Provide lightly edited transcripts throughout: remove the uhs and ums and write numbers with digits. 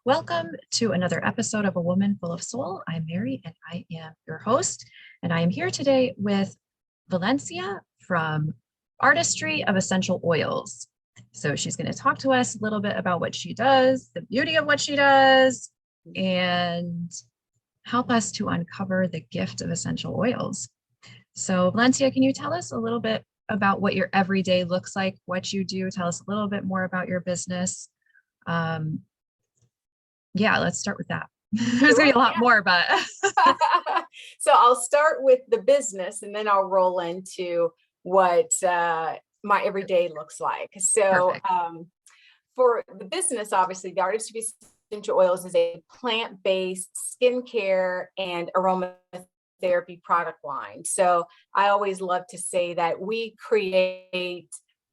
Welcome to another episode of A Woman Full of Soul. I'm Mary and I am your host. And I am here today with Valencia from Artistry of Essential Oils. So she's going to talk to us a little bit about what she does, the beauty of what she does, and help us to uncover the gift of essential oils. So Valencia, can you tell us a little bit about what your everyday looks like, what you do? Tell us a little bit more about your business. Let's start with that. There's going to be a lot more, but. So I'll start with the business and then I'll roll into what my everyday looks like. So for the business, obviously, the Artistry of Essential Oils is a plant-based skincare and aromatherapy product line. So I always love to say that we create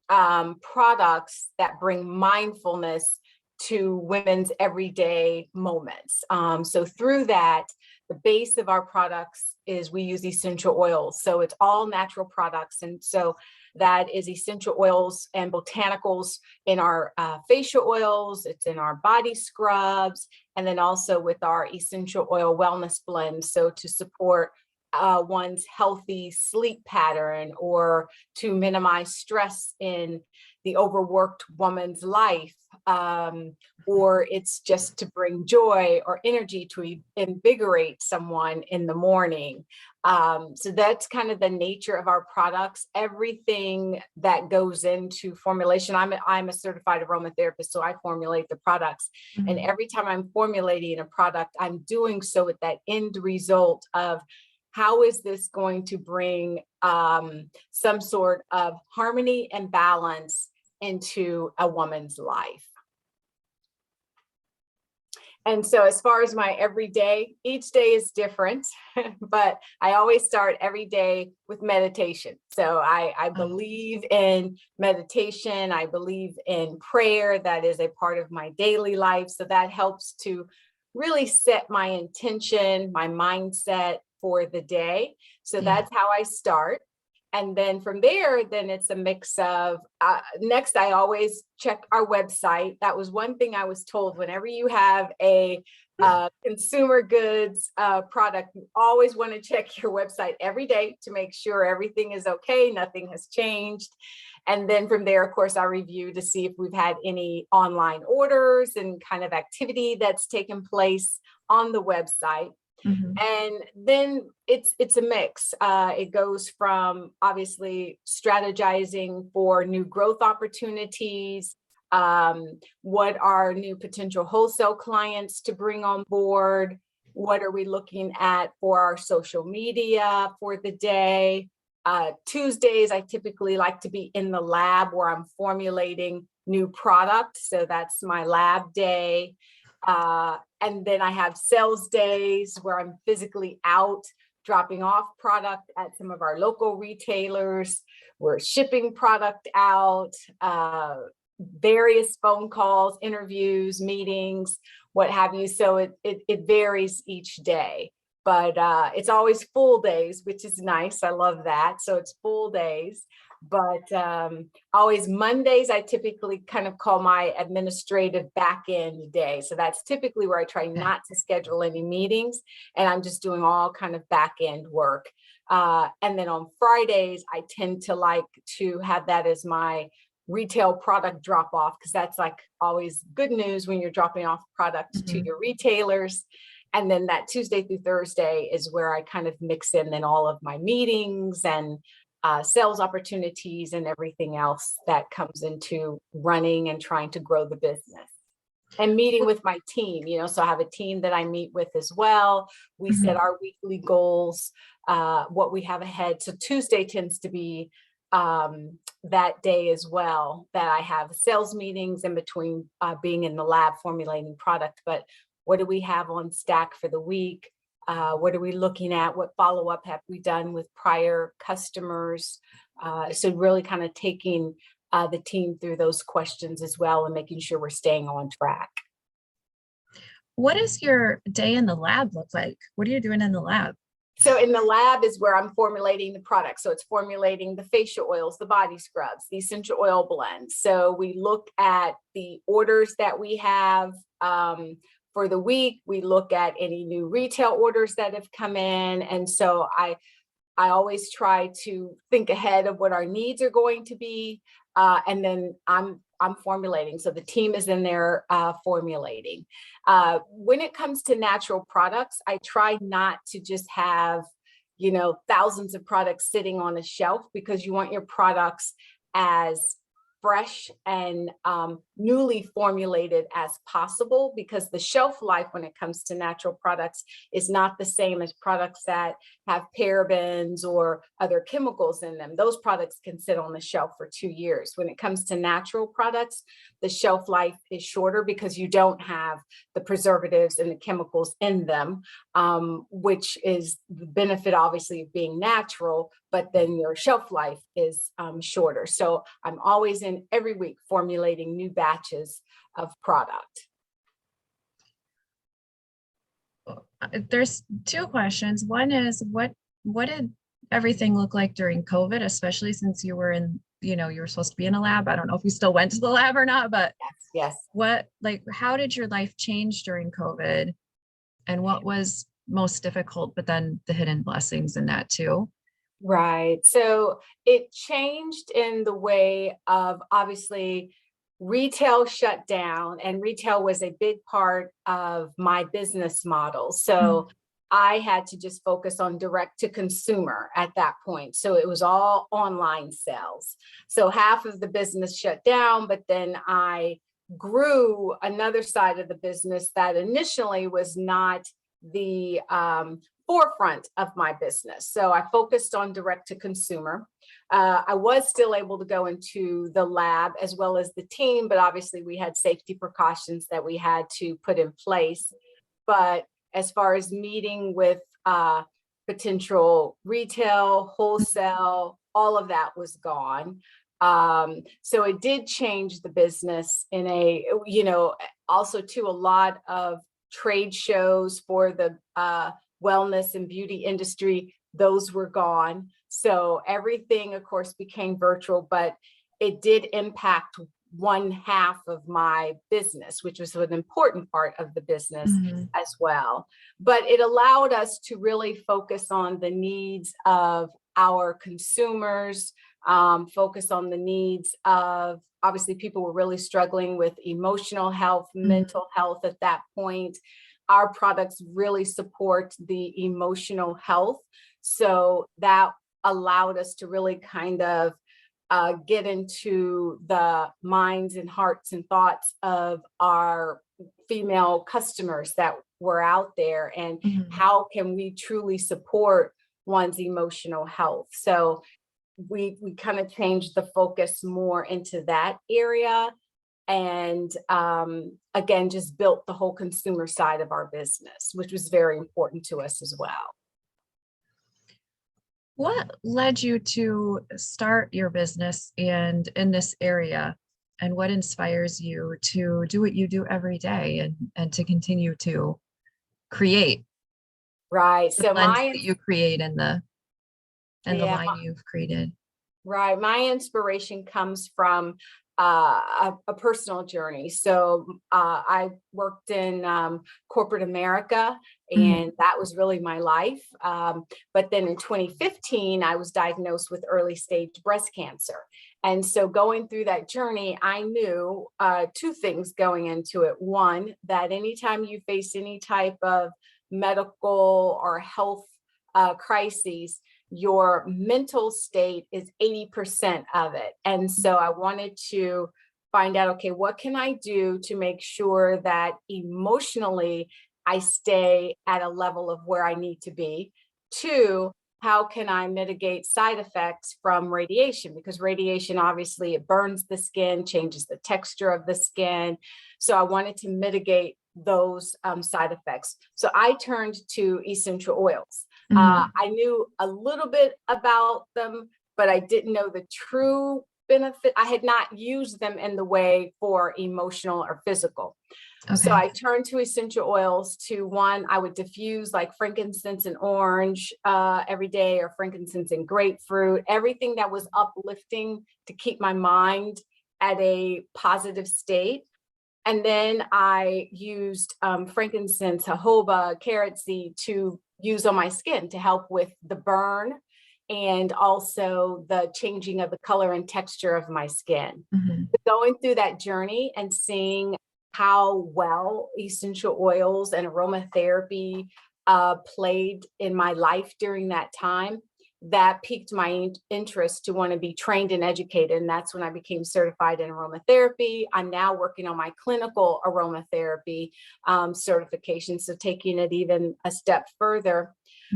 products that bring mindfulness to women's everyday moments. So through that, the base of our products is we use essential oils. So it's all natural products. And so that is essential oils and botanicals in our facial oils, it's in our body scrubs, and then also with our essential oil wellness blend. So to support one's healthy sleep pattern or to minimize stress in the overworked woman's life, or it's just to bring joy or energy to invigorate someone in the morning. So that's kind of the nature of our products. Everything that goes into formulation, I'm a certified aromatherapist, so I formulate the products. Mm-hmm. And every time I'm formulating a product, I'm doing so with that end result of how is this going to bring some sort of harmony and balance into a woman's life. And so as far as my everyday, each day is different, but I always start every day with meditation. So I believe in meditation. I believe in prayer. That is a part of my daily life. So that helps to really set my intention, my mindset for the day. So that's how I start. And then from there, then it's a mix of, next, I always check our website. That was one thing I was told, whenever you have a consumer goods product, you always want to check your website every day to make sure everything is okay, nothing has changed. And then from there, of course, I review to see if we've had any online orders and kind of activity that's taken place on the website. Mm-hmm. And then it's a mix. It goes from obviously strategizing for new growth opportunities, what are new potential wholesale clients to bring on board, what are we looking at for our social media for the day. Tuesdays, I typically like to be in the lab where I'm formulating new products. So that's my lab day. And then I have sales days where I'm physically out dropping off product at some of our local retailers. We're shipping product out, various phone calls, interviews, meetings, what have you. So it varies each day, but it's always full days, which is nice. I love that. So it's full days. But always Mondays, I typically kind of call my administrative back end day. So that's typically where I try not to schedule any meetings and I'm just doing all kind of back end work. And then on Fridays, I tend to like to have that as my retail product drop off, because that's like always good news when you're dropping off product to your retailers. And then that Tuesday through Thursday is where I kind of mix in then all of my meetings and sales opportunities and everything else that comes into running and trying to grow the business. And meeting with my team, so I have a team that I meet with as well. We set our weekly goals, what we have ahead. So Tuesday tends to be that day as well, that I have sales meetings in between being in the lab formulating product. But what do we have on stack for the week? What are we looking at? What follow-up have we done with prior customers? So really kind of taking the team through those questions as well and making sure we're staying on track. What does your day in the lab look like? What are you doing in the lab? So in the lab is where I'm formulating the product. So it's formulating the facial oils, the body scrubs, the essential oil blends. So we look at the orders that we have for the week. We look at any new retail orders that have come in. And so I always try to think ahead of what our needs are going to be. And then I'm formulating. So the team is in there formulating. When it comes to natural products, I try not to just have, thousands of products sitting on a shelf, because you want your products as fresh and newly formulated as possible, because the shelf life when it comes to natural products is not the same as products that have parabens or other chemicals in them. Those products can sit on the shelf for 2 years. When it comes to natural products, the shelf life is shorter because you don't have the preservatives and the chemicals in them, which is the benefit, obviously, of being natural, but then your shelf life is shorter. So I'm always every week formulating new batches of product. There's two questions. One is what did everything look like during COVID, especially since you were you were supposed to be in a lab. I don't know if you still went to the lab or not, but yes. How did your life change during COVID, and what was most difficult, but then the hidden blessings in that too? Right. So it changed in the way of, obviously, retail shut down, and retail was a big part of my business model. So I had to just focus on direct to consumer at that point. So it was all online sales. So half of the business shut down, but then I grew another side of the business that initially was not the forefront of my business. So I focused on direct to consumer. I was still able to go into the lab as well as the team, but obviously we had safety precautions that we had to put in place. But as far as meeting with potential retail, wholesale, all of that was gone. So it did change the business in also to a lot of trade shows for the wellness and beauty industry, those were gone. So everything, of course, became virtual, but it did impact one half of my business, which was an important part of the business as well. But it allowed us to really focus on the needs of our consumers, focus on the needs of, obviously, people were really struggling with emotional health, mental health at that point. Our products really support the emotional health. So that allowed us to really kind of get into the minds and hearts and thoughts of our female customers that were out there, and how can we truly support one's emotional health. So we kind of changed the focus more into that area, and again, just built the whole consumer side of our business, which was very important to us as well. What led you to start your business and in this area, and what inspires you to do what you do every day and to continue to create? Right. So that you create and the line you've created. Right. My inspiration comes from a personal journey. So I worked in corporate America, and that was really my life. But then in 2015, I was diagnosed with early stage breast cancer. And so going through that journey, I knew two things going into it. One, that anytime you face any type of medical or health crises, your mental state is 80% of it. And so I wanted to find out, okay, what can I do to make sure that emotionally I stay at a level of where I need to be? Two, how can I mitigate side effects from radiation? Because radiation, obviously, it burns the skin, changes the texture of the skin. So I wanted to mitigate those side effects. So I turned to essential oils. I knew a little bit about them, but I didn't know the true benefit. I had not used them in the way for emotional or physical. So Okay. I turned to essential oils. I would diffuse like frankincense and orange every day, or frankincense and grapefruit, everything that was uplifting to keep my mind at a positive state. And then I used frankincense, jojoba, carrot seed to use on my skin to help with the burn and also the changing of the color and texture of my skin. Going through that journey and seeing how well essential oils and aromatherapy played in my life during that time, that piqued my interest to want to be trained and educated. And that's when I became certified in aromatherapy. I'm now working on my clinical aromatherapy certification, so taking it even a step further.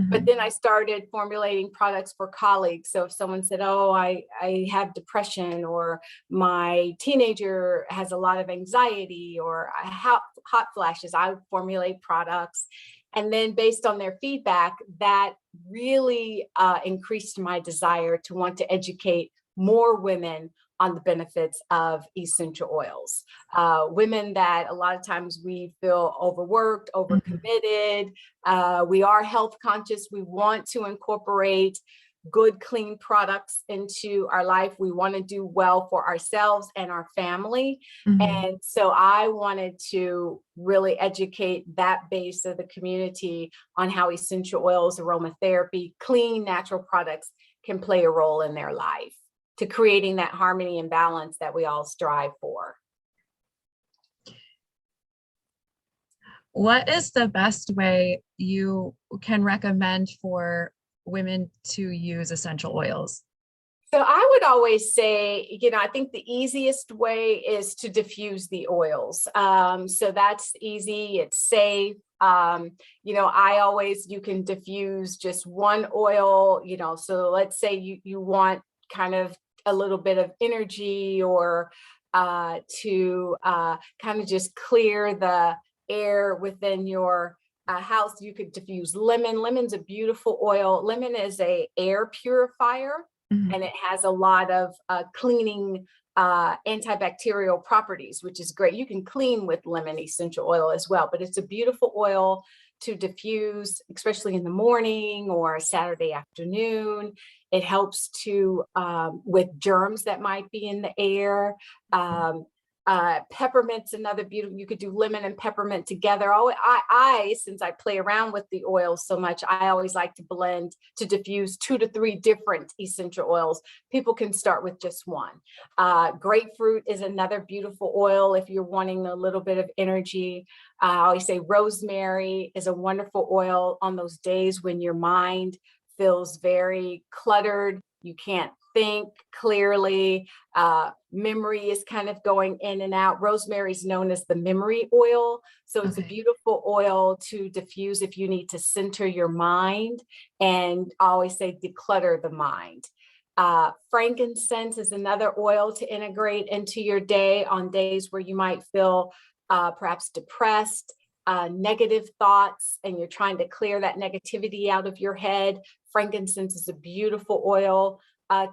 But then I started formulating products for colleagues. So if someone said, oh, I have depression, or my teenager has a lot of anxiety, or hot flashes, I would formulate products. And then based on their feedback, that really increased my desire to want to educate more women on the benefits of essential oils. Women that a lot of times we feel overworked, overcommitted. We are health conscious. We want to incorporate good, clean products into our life. We want to do well for ourselves and our family. And so I wanted to really educate that base of the community on how essential oils, aromatherapy, clean, natural products can play a role in their life, to creating that harmony and balance that we all strive for. What is the best way you can recommend for women to use essential oils? So I would always say, I think the easiest way is to diffuse the oils. So that's easy, it's safe. You can diffuse just one oil, so let's say you want kind of a little bit of energy, or to kind of just clear the air within your house. You could diffuse lemon. Lemon's a beautiful oil. Lemon is an air purifier, and it has a lot of cleaning antibacterial properties, which is great. You can clean with lemon essential oil as well, but it's a beautiful oil to diffuse, especially in the morning or Saturday afternoon. It helps to with germs that might be in the air. Peppermint's another beautiful. You could do lemon and peppermint together. Since I play around with the oils so much, I always like to blend to diffuse 2 to 3 different essential oils. People can start with just one. Grapefruit is another beautiful oil if you're wanting a little bit of energy. I always say rosemary is a wonderful oil on those days when your mind feels very cluttered. You can't think clearly. Memory is kind of going in and out. Rosemary is known as the memory oil. So it's a beautiful oil to diffuse if you need to center your mind, and I always say declutter the mind. Frankincense is another oil to integrate into your day on days where you might feel perhaps depressed, negative thoughts, and you're trying to clear that negativity out of your head. Frankincense is a beautiful oil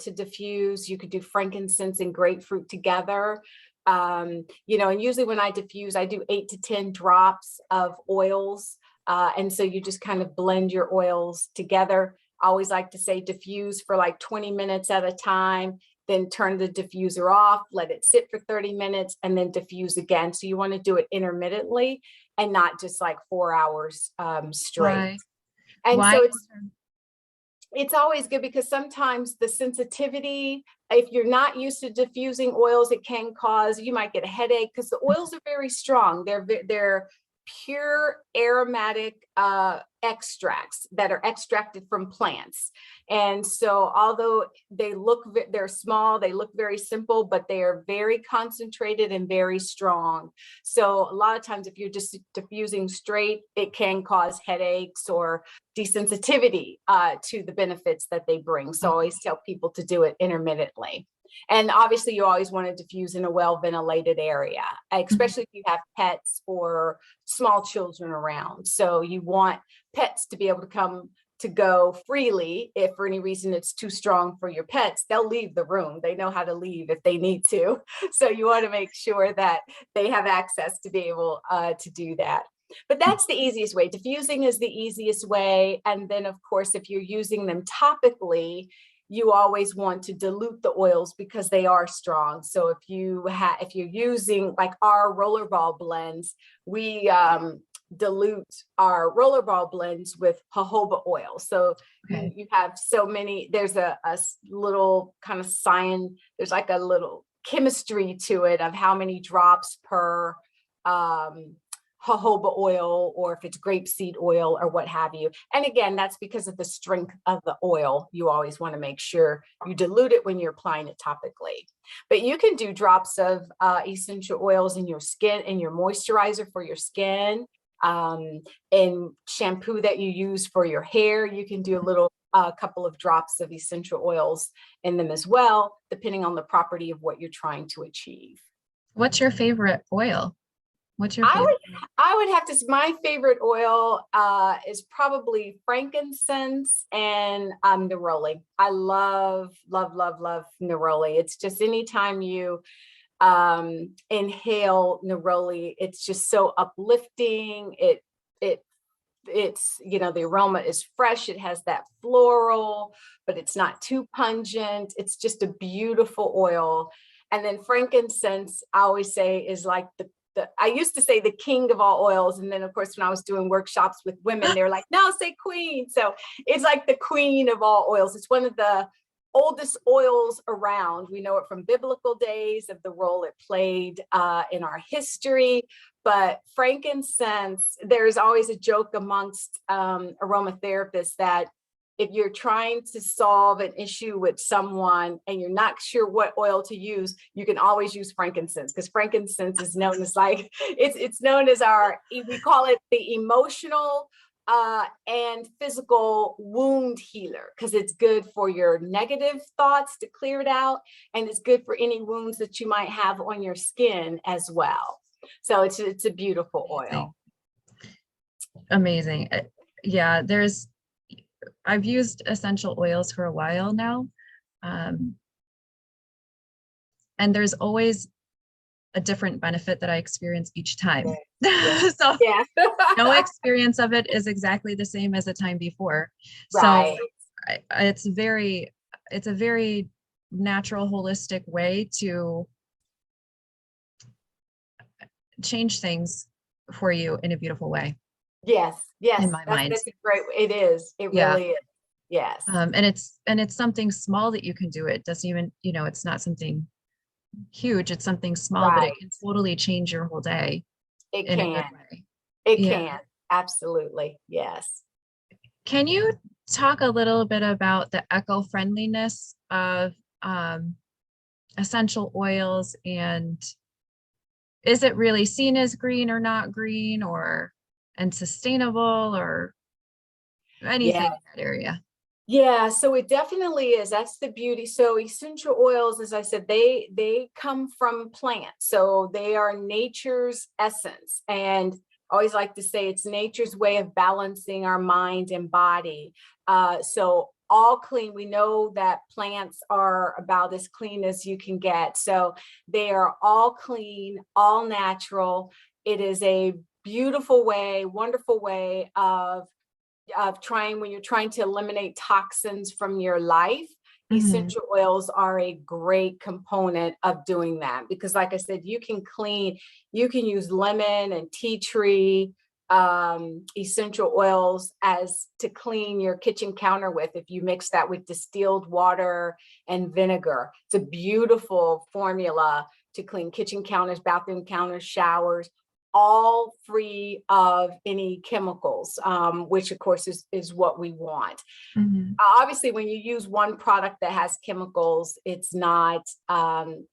to diffuse. You could do frankincense and grapefruit together. And usually when I diffuse, I do 8 to 10 drops of oils. And so you just kind of blend your oils together. I always like to say diffuse for like 20 minutes at a time, then turn the diffuser off, let it sit for 30 minutes, and then diffuse again. So you want to do it intermittently and not just like 4 hours straight. Why? And Why? so it's always good, because sometimes the sensitivity, if you're not used to diffusing oils, you might get a headache, because the oils are very strong. They're pure aromatic extracts that are extracted from plants. And so although they're small, they look very simple, but they are very concentrated and very strong. So a lot of times if you're just diffusing straight, it can cause headaches or desensitivity to the benefits that they bring. So I always tell people to do it intermittently. And obviously you always want to diffuse in a well-ventilated area, especially if you have pets or small children around. So you want pets to be able to come to go freely. If for any reason it's too strong for your pets, they'll leave the room. They know how to leave if they need to. So you want to make sure that they have access to be able to do that. But that's the easiest way. Diffusing is the easiest way. And then, of course, if you're using them topically, you always want to dilute the oils because they are strong. So if you're using like our rollerball blends, we dilute our rollerball blends with jojoba oil. So you have so many, there's a little kind of science, there's like a little chemistry to it of how many drops per jojoba oil, or if it's grapeseed oil or what have you. And again, that's because of the strength of the oil. You always want to make sure you dilute it when you're applying it topically. But you can do drops of essential oils in your skin, in your moisturizer for your skin, in shampoo that you use for your hair. You can do a little couple of drops of essential oils in them as well, depending on the property of what you're trying to achieve. What's your favorite oil? What's your favorite? I would have to say my favorite oil is probably frankincense and neroli. I love, love, love, love neroli. It's just anytime you inhale neroli, it's just so uplifting. It's, you know, the aroma is fresh. It has that floral, but it's not too pungent. It's just a beautiful oil. And then frankincense, I always say, is like I used to say the king of all oils. And then of course, when I was doing workshops with women, they were like, no, say queen. So it's like the queen of all oils. It's one of the oldest oils around. We know it from biblical days of the role it played in our history. But frankincense, there's always a joke amongst aromatherapists that if you're trying to solve an issue with someone and you're not sure what oil to use, you can always use frankincense, because frankincense is known as like, it's known as we call it the emotional and physical wound healer, because it's good for your negative thoughts to clear it out. And it's good for any wounds that you might have on your skin as well. So it's a beautiful oil. Amazing. Yeah, I've used essential oils for a while now. And there's always a different benefit that I experience each time. So no experience of it is exactly the same as the time before. Right. So it's a very natural, holistic way to change things for you in a beautiful way. Yes. In my mind. That's a great, it is. It really is. Yes. And it's something small that you can do. It doesn't even, it's not something huge. It's something small, but it can totally change your whole day. It in can. A good way. It can. Absolutely. Yes. Can you talk a little bit about the eco-friendliness of essential oils, and is it really seen as green or not green, and sustainable, or anything in that area? Yeah, so it definitely is. That's the beauty. So essential oils, as I said, they come from plants. So they are nature's essence. And I always like to say it's nature's way of balancing our mind and body. So all clean. We know that plants are about as clean as you can get. So they are all clean, all natural. It is a beautiful way, wonderful way of when you're trying to eliminate toxins from your life. Essential oils are a great component of doing that, because like I said, you can use lemon and tea tree essential oils to clean your kitchen counter with, if you mix that with distilled water and vinegar. It's a beautiful formula to clean kitchen counters, bathroom counters, showers, all free of any chemicals, which of course is what we want. Obviously, when you use one product that has chemicals, it's not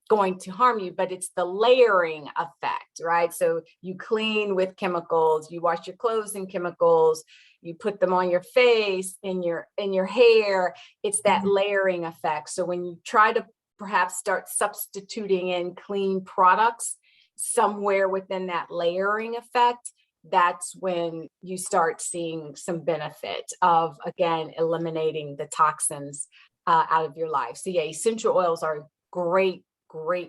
going to harm you, but it's the layering effect, right? So you clean with chemicals, you wash your clothes in chemicals, you put them on your face, in your hair. It's that layering effect. So when you try to perhaps start substituting in clean products, somewhere within that layering effect, that's when you start seeing some benefit of, again, eliminating the toxins out of your life. So yeah, essential oils are a great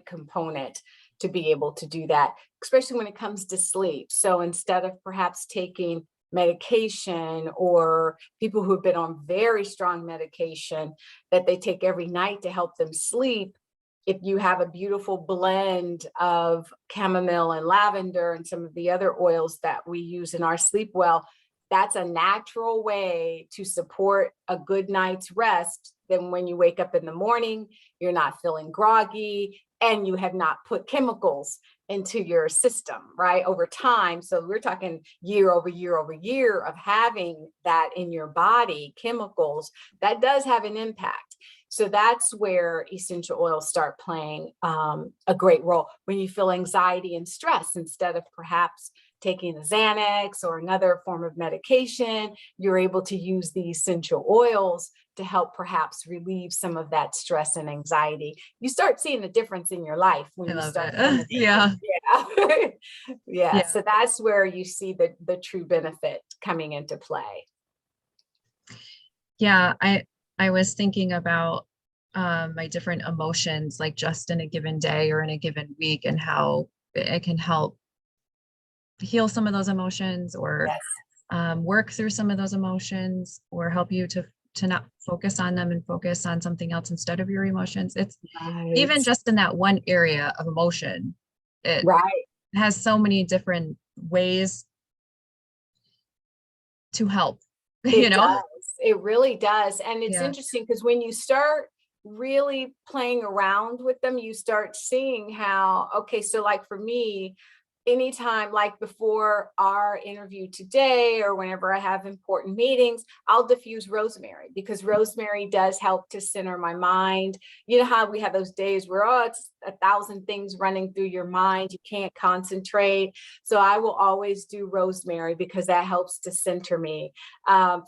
component to be able to do that, especially when it comes to sleep. So instead of perhaps taking medication, or people who have been on very strong medication that they take every night to help them sleep, if you have a beautiful blend of chamomile and lavender and some of the other oils that we use in our sleep well, that's a natural way to support a good night's rest. Then when you wake up in the morning, you're not feeling groggy and you have not put chemicals into your system, right, over time. So we're talking year over year over year of having that in your body, chemicals, that does have an impact. So that's where essential oils start playing a great role. When you feel anxiety and stress, instead of perhaps taking a Xanax or another form of medication, you're able to use the essential oils to help perhaps relieve some of that stress and anxiety. You start seeing a difference in your life when you start. Yeah. Yeah. So that's where you see the true benefit coming into play. Yeah. I was thinking about my different emotions, like just in a given day or in a given week, and how it can help heal some of those emotions, or work through some of those emotions, or help you to not focus on them and focus on something else instead of your emotions. It's even just in that one area of emotion, it has so many different ways to help, you know? Does. It really does. And it's interesting because when you start really playing around with them, you start seeing how, okay, so like for me, anytime, like before our interview today, or whenever I have important meetings, I'll diffuse rosemary, because rosemary does help to center my mind. You know how we have those days where, oh, it's 1,000 things running through your mind, you can't concentrate. So I will always do rosemary because that helps to center me.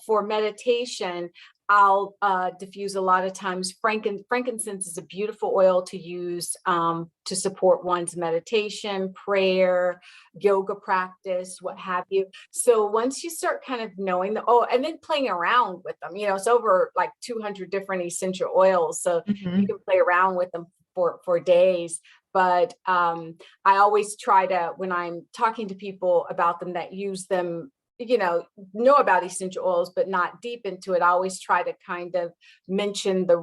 For meditation, I'll diffuse a lot of times. Frankincense is a beautiful oil to use to support one's meditation, prayer, yoga practice, what have you. So once you start kind of knowing and then playing around with them, it's over like 200 different essential oils. So you can play around with them for days. But I always try to, when I'm talking to people about them that use them, know about essential oils, but not deep into it, I always try to kind of mention the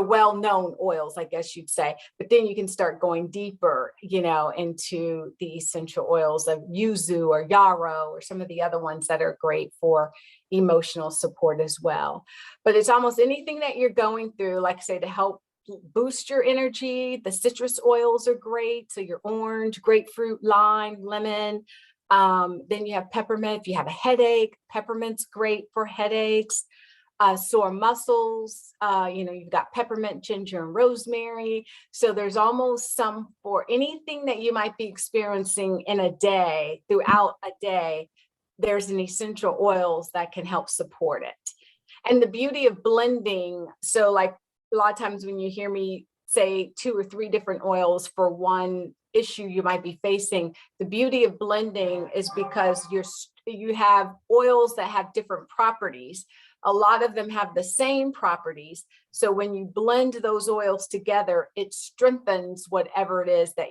well-known oils, I guess you'd say. But then you can start going deeper, into the essential oils of yuzu or yarrow or some of the other ones that are great for emotional support as well. But it's almost anything that you're going through, like I say, to help boost your energy. The citrus oils are great. So your orange, grapefruit, lime, lemon. Then you have peppermint. If you have a headache, peppermint's great for headaches. Sore muscles, you've got peppermint, ginger, and rosemary. So there's almost some for anything that you might be experiencing in a day, throughout a day, there's an essential oils that can help support it. And the beauty of blending, so like a lot of times when you hear me say 2 or 3 different oils for one issue you might be facing, the beauty of blending is because you have oils that have different properties. A lot of them have the same properties. So when you blend those oils together, it strengthens whatever it is that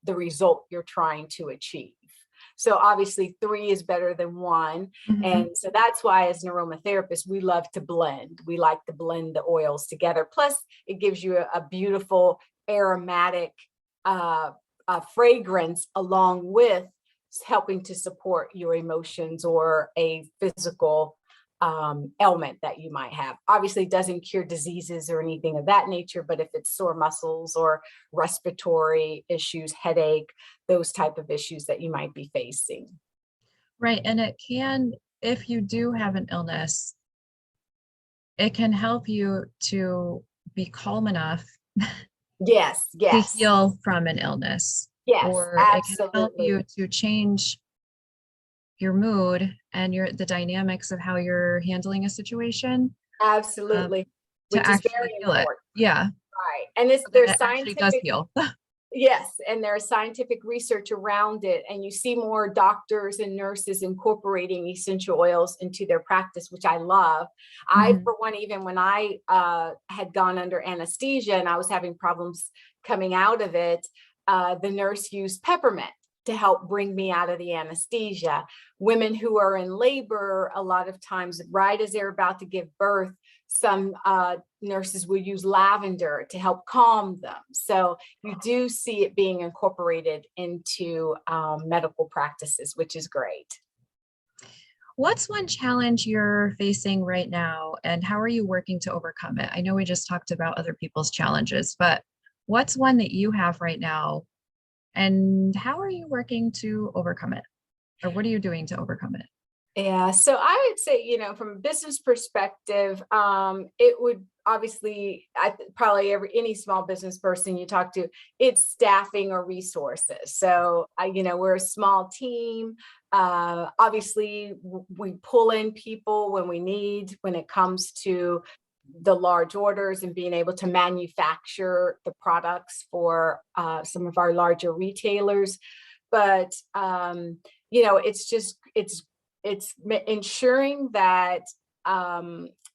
the result you're trying to achieve. So obviously 3 is better than 1. And so that's why as an aromatherapist, we love to blend. We like to blend the oils together. Plus it gives you a beautiful aromatic fragrance, along with helping to support your emotions or a physical ailment that you might have. Obviously it doesn't cure diseases or anything of that nature, but if it's sore muscles or respiratory issues, headache, those type of issues that you might be facing. Right. And it can, if you do have an illness, it can help you to be calm enough to heal from an illness. Or absolutely. It can help you to change your mood and the dynamics of how you're handling a situation. Absolutely. To actually heal it. Yeah. Right. And there's scientific, does heal. Yes, and there's scientific research around it, and you see more doctors and nurses incorporating essential oils into their practice, which I love. I, for one, even when I had gone under anesthesia and I was having problems coming out of it, the nurse used peppermint to help bring me out of the anesthesia. Women who are in labor, a lot of times, right as they're about to give birth, some nurses will use lavender to help calm them. So you do see it being incorporated into medical practices, which is great. What's one challenge you're facing right now, and how are you working to overcome it? I know we just talked about other people's challenges, but what's one that you have right now, and how are you working to overcome it? Or what are you doing to overcome it? Yeah, so I would say, from a business perspective, it would obviously, probably any small business person you talk to, it's staffing or resources. So, we're a small team. Obviously, we pull in people when it comes to the large orders and being able to manufacture the products for some of our larger retailers. But, it's ensuring that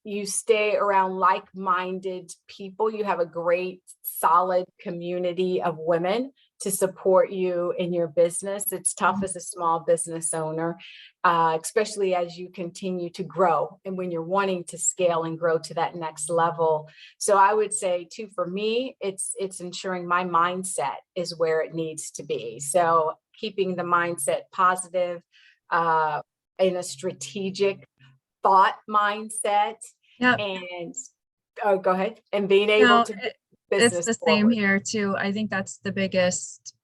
you stay around like-minded people. You have a great, solid community of women to support you in your business. It's tough as a small business owner, especially as you continue to grow and when you're wanting to scale and grow to that next level. So I would say too, for me, it's ensuring my mindset is where it needs to be. So keeping the mindset positive, in a strategic thought mindset. Yeah. And go ahead. And being able to business it's the forward. same here too. I think that's the biggest,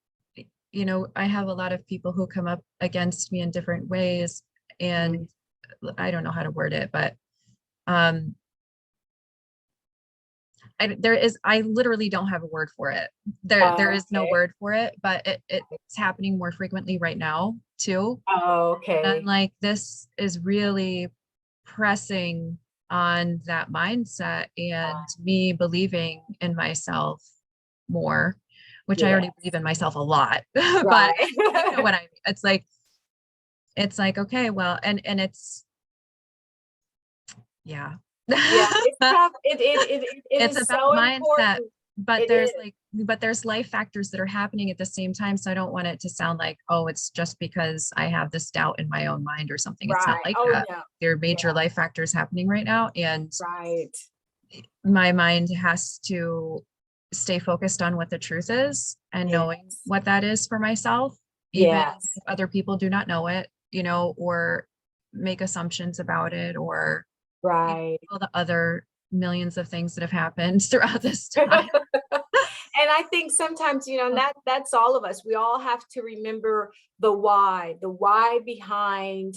I have a lot of people who come up against me in different ways, and I don't know how to word it, but I literally don't have a word for it. There is no word for it, but it's happening more frequently right now too. Okay. And like, this is really pressing on that mindset and me believing in myself more, which I already believe in myself a lot, but you know what I mean? It's like, okay, well, and it's, yeah. It's tough. It's is about so mindset, important. but there's life factors that are happening at the same time. So I don't want it to sound like, oh, it's just because I have this doubt in my own mind or something. It's not like that. No. There are major life factors happening right now. And my mind has to stay focused on what the truth is and knowing what that is for myself, even if other people do not know it, or make assumptions about it, or all the other millions of things that have happened throughout this time. And I think sometimes, that's all of us. We all have to remember the why behind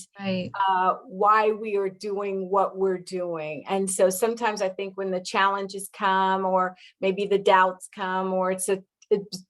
why we are doing what we're doing. And so sometimes I think when the challenges come, or maybe the doubts come, or it's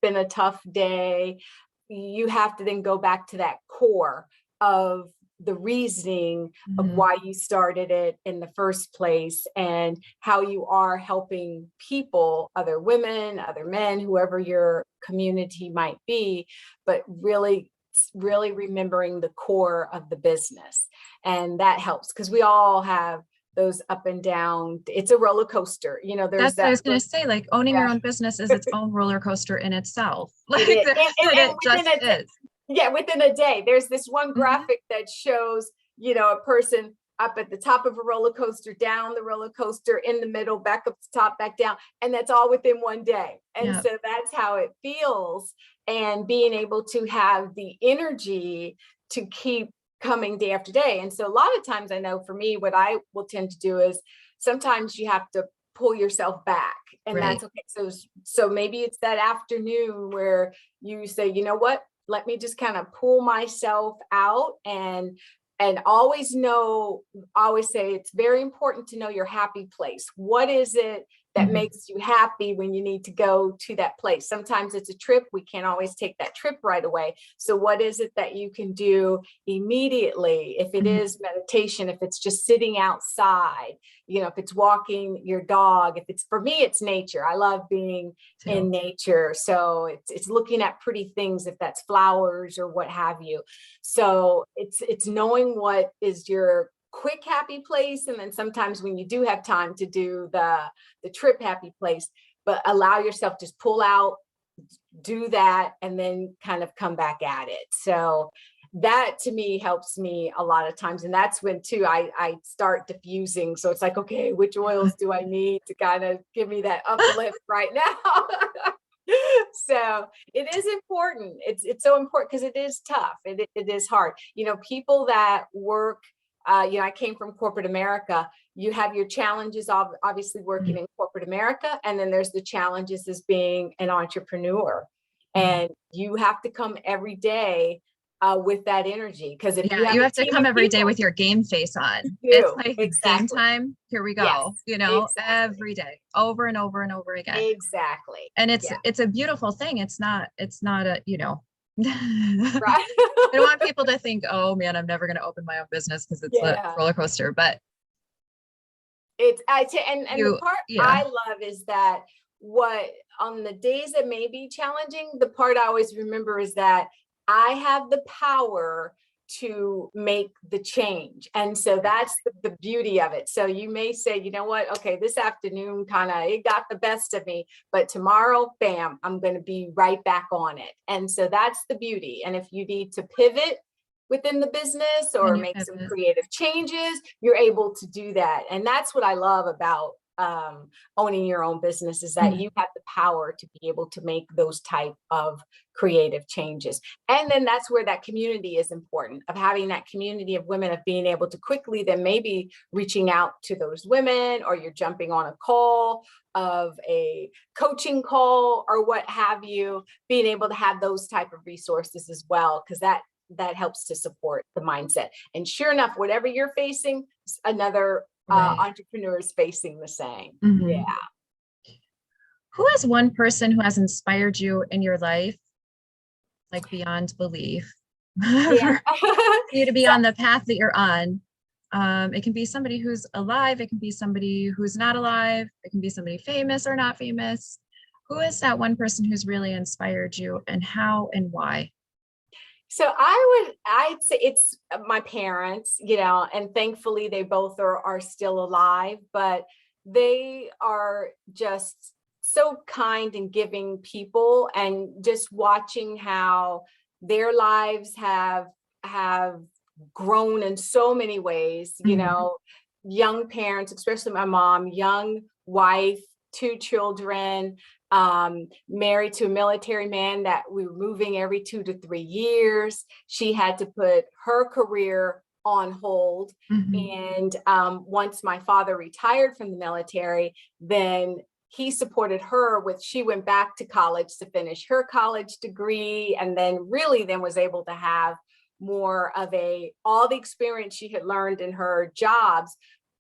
been a tough day, you have to then go back to that core of the reasoning of why you started it in the first place, and how you are helping people, other women, other men, whoever your community might be, but really remembering the core of the business. And that helps, because we all have those up and down. It's a roller coaster. That's what I was going to say. Like, owning your own business is its own roller coaster in itself. Like, it just is. Yeah, within a day. There's this one graphic that shows, a person up at the top of a roller coaster, down the roller coaster, in the middle, back up the top, back down. And that's all within one day. And so that's how it feels. And being able to have the energy to keep coming day after day. And so a lot of times, I know for me, what I will tend to do is sometimes you have to pull yourself back, and that's okay. So maybe it's that afternoon where you say, you know what? Let me just kind of pull myself out, and always say it's very important to know your happy place. What is it that makes you happy when you need to go to that place. Sometimes it's a trip. We can't always take that trip right away. So what is it that you can do immediately? If it is meditation, if it's just sitting outside, you know, if it's walking your dog, if it's, for me, it's nature. I love being in nature. So it's looking at pretty things, if that's flowers or what have you. So it's knowing what is your quick happy place, and then sometimes when you do have time to do the trip happy place, but allow yourself, just pull out, do that, and then kind of come back at it. So that to me helps me a lot of times. And that's when too I start diffusing. So it's like, okay, which oils do I need to kind of give me that uplift right now? So it is important. It's so important because it is tough. It is hard. You know, people that work, you know, I came from corporate America. You have your challenges of obviously working in corporate America, and then there's the challenges as being an entrepreneur. And you have to come every day with that energy, because if you have to come every day with your game face on. It's like game time. Here we go. Yes, you know, every day, over and over and over again. Exactly. And it's a beautiful thing. It's not a, you know, Right. I don't want people to think, oh man, I'm never going to open my own business because it's a roller coaster. But it's the part I love is that what on the days that may be challenging, the part I always remember is that I have the power to make the change. And so that's the beauty of it. So you may say, you know what, okay, this afternoon it got the best of me, but tomorrow, bam, I'm going to be right back on it. And so that's the beauty. And if you need to pivot within the business or make some creative changes, you're able to do that. And that's what I love about owning your own business, is that you have the power to be able to make those type of creative changes. And then that's where that community is important, of having that community of women, of being able to quickly then maybe reaching out to those women, or you're jumping on a call of a coaching call or what have you, being able to have those type of resources as well, because that helps to support the mindset. And sure enough, whatever you're facing, another entrepreneurs facing the same. Yeah. Who is one person who has inspired you in your life, like beyond belief, for you to be on the path that you're on? It can be somebody who's alive. It can be somebody who's not alive. It can be somebody famous or not famous. Who is that one person who's really inspired you, and how and why? So I'd say it's my parents, you know, and thankfully they both are still alive, but they are just so kind and giving people, and just watching how their lives have grown in so many ways, you know, young parents, especially my mom, young wife, 2 children, married to a military man that we were moving every 2 to 3 years. She had to put her career on hold. And once my father retired from the military, then he supported her she went back to college to finish her college degree, and then really then was able to have more of all the experience she had learned in her jobs,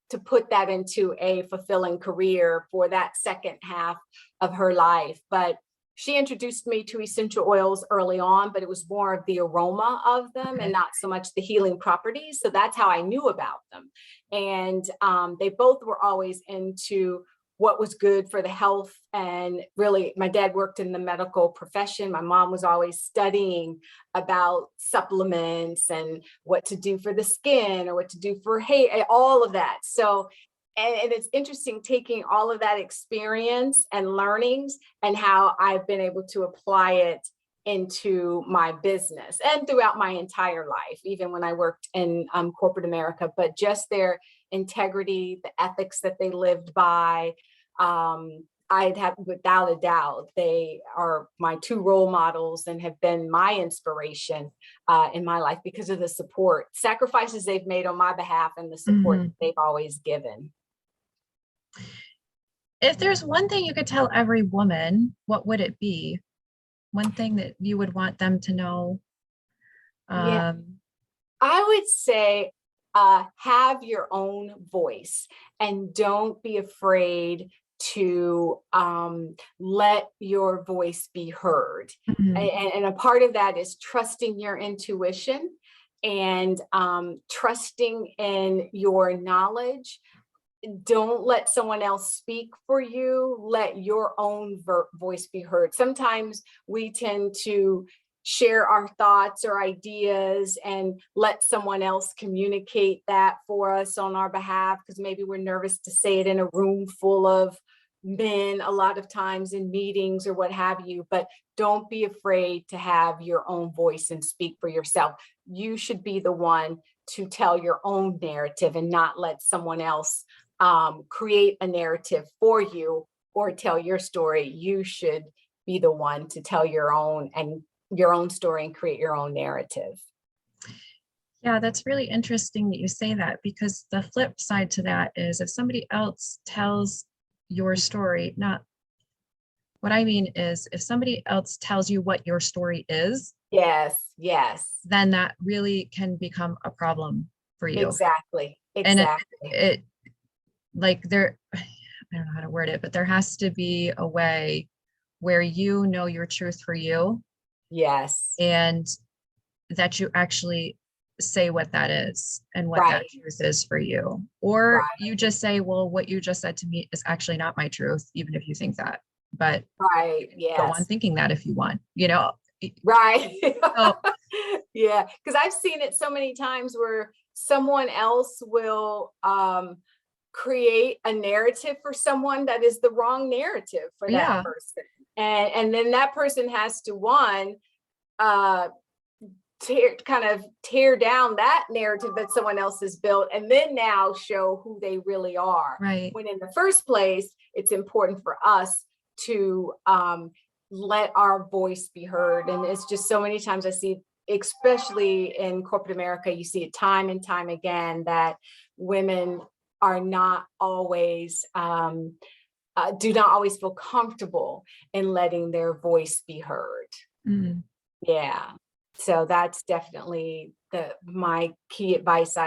to put that into a fulfilling career for that second half of her life. But she introduced me to essential oils early on, but it was more of the aroma of them and not so much the healing properties. So that's how I knew about them. And they both were always into what was good for the health. And really, my dad worked in the medical profession. My mom was always studying about supplements and what to do for the skin or what to do for hair, all of that. So, and it's interesting taking all of that experience and learnings and how I've been able to apply it into my business and throughout my entire life, even when I worked in corporate America, but just their integrity, the ethics that they lived by. I'd have, without a doubt, they are my 2 role models and have been my inspiration in my life because of the support, sacrifices they've made on my behalf, and the support that they've always given. If there's one thing you could tell every woman, what would it be? One thing that you would want them to know? I would say have your own voice, and don't be afraid to let your voice be heard. Mhm. And a part of that is trusting your intuition and trusting in your knowledge. Don't let someone else speak for you. Let your own voice be heard. Sometimes we tend to share our thoughts or ideas and let someone else communicate that for us on our behalf, because maybe we're nervous to say it in a room full of men a lot of times in meetings or what have you. But don't be afraid to have your own voice and speak for yourself. You should be the one to tell your own narrative and not let someone else create a narrative for you or tell your story. You should be the one to tell your own story and create your own narrative. Yeah, that's really interesting that you say that, because the flip side to that is if somebody else tells your story, not what I mean is if somebody else tells you what your story is, yes, then that really can become a problem for you. Exactly. And it like there, I don't know how to word it, but there has to be a way where you know your truth for you. Yes. And that you actually say what that is and what that truth is for you. Or you just say, well, what you just said to me is actually not my truth, even if you think that. But go on thinking that if you want, Right. So, yeah. Because I've seen it so many times where someone else will create a narrative for someone that is the wrong narrative for that person. And then that person has to tear down that narrative that someone else has built, and then now show who they really are. Right. When in the first place, it's important for us to let our voice be heard. And it's just so many times I see, especially in corporate America, you see it time and time again that women are not always do not always feel comfortable in letting their voice be heard. Mm. Yeah. So that's definitely my key advice.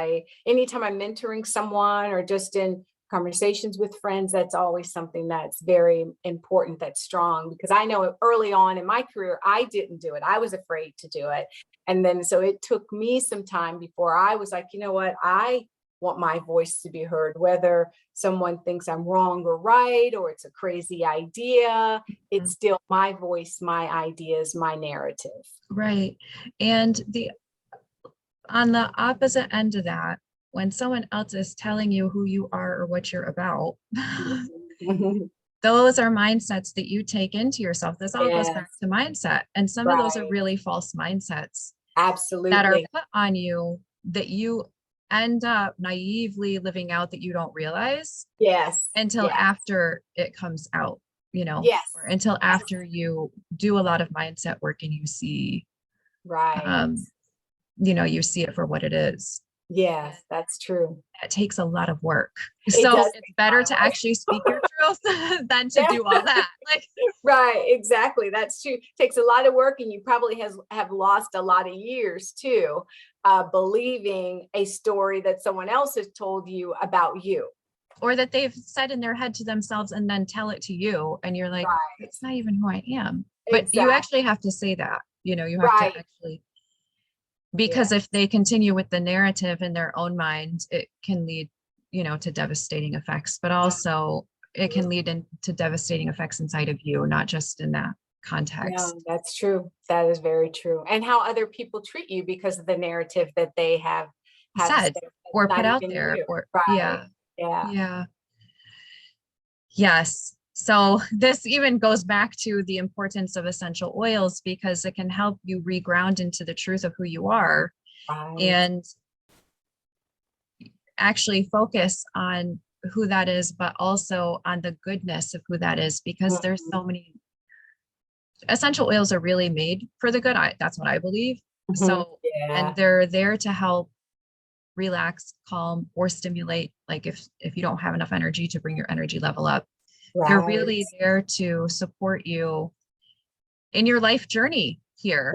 Anytime I'm mentoring someone or just in conversations with friends, that's always something that's very important, that's strong, because I know early on in my career, I didn't do it. I was afraid to do it. And then, so it took me some time before I was like, you know what, I want my voice to be heard, whether someone thinks I'm wrong or right, or it's a crazy idea. It's still my voice, my ideas, my narrative. Right. And on the opposite end of that, when someone else is telling you who you are or what you're about, those are mindsets that you take into yourself. This all goes back to mindset. And some of those are really false mindsets. Absolutely. That are put on you that you end up naively living out that you don't realize. Yes. Until after it comes out, Yes. or until after you do a lot of mindset work and you see, you see it for what it is. Yes, that's true. It takes a lot of work. So it's better to actually speak your truth than to do all that. Right, exactly. That's true. It takes a lot of work, and you probably have lost a lot of years too, believing a story that someone else has told you about you. Or that they've said in their head to themselves and then tell it to you. And you're like, it's not even who I am. But you actually have to say that, you have to actually, because if they continue with the narrative in their own mind, it can lead, to devastating effects, but also it can lead into devastating effects inside of you, not just in that context. No, that's true. That is very true. And how other people treat you because of the narrative that they have said or put out there. Or Yeah. Yes. So this even goes back to the importance of essential oils, because it can help you reground into the truth of who you are and actually focus on who that is, but also on the goodness of who that is, because there's so many essential oils are really made for the good. That's what I believe. So, and they're there to help relax, calm, or stimulate. Like if you don't have enough energy to bring your energy level up, they're really there to support you in your life journey here.